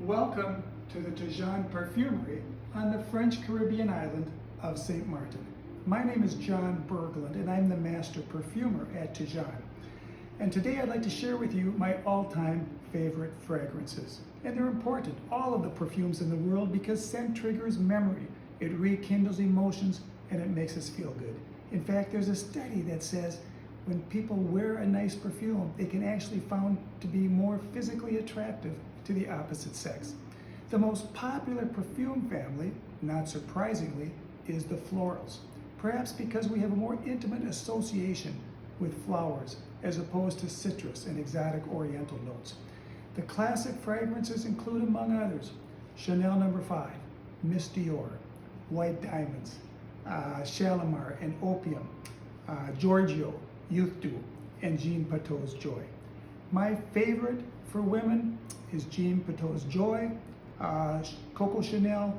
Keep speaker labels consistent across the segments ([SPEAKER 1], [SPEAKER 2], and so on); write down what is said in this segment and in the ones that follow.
[SPEAKER 1] Welcome to the Tijon Parfumerie on the French Caribbean island of St. Martin. My name is John Berglund and I'm the master perfumer at Tijon. And today I'd like to share with you my all-time favorite fragrances. And they're important, all of the perfumes in the world, because scent triggers memory. It rekindles emotions and it makes us feel good. In fact, there's a study that says when people wear a nice perfume, they can actually found to be more physically attractive to the opposite sex. The most popular perfume family, not surprisingly, is the florals. Perhaps because we have a more intimate association with flowers as opposed to citrus and exotic oriental notes. The classic fragrances include, among others, Chanel No. 5, Miss Dior, White Diamonds, Shalimar and Opium, Giorgio, Youth Dew, and Jean Patau's Joy. My favorite for women is Jean Patau's Joy, Coco Chanel,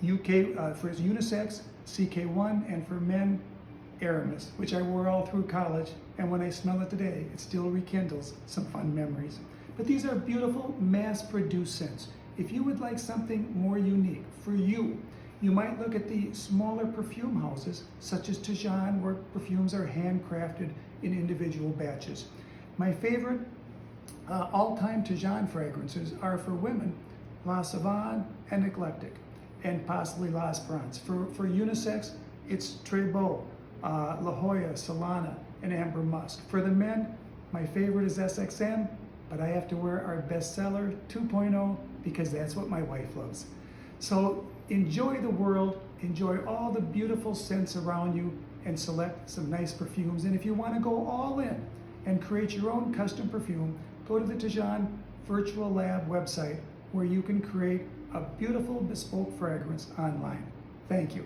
[SPEAKER 1] UK for unisex, CK1, and for men, Aramis, which I wore all through college, and when I smell it today, it still rekindles some fun memories. But these are beautiful, mass-produced scents. If you would like something more unique for you, you might look at the smaller perfume houses, such as Tijon, where perfumes are handcrafted in individual batches. My favorite all-time Tijon fragrances are for women, La Savane and Eclectic, and possibly La Esperance. For unisex, it's Très Beau, La Jolla, Solana, and Amber Musk. For the men, my favorite is SXM, but I have to wear our bestseller 2.0 because that's what my wife loves. So enjoy the world, enjoy all the beautiful scents around you, and select some nice perfumes. And if you want to go all in and create your own custom perfume, go to the Tijon Virtual Lab website where you can create a beautiful bespoke fragrance online. Thank you.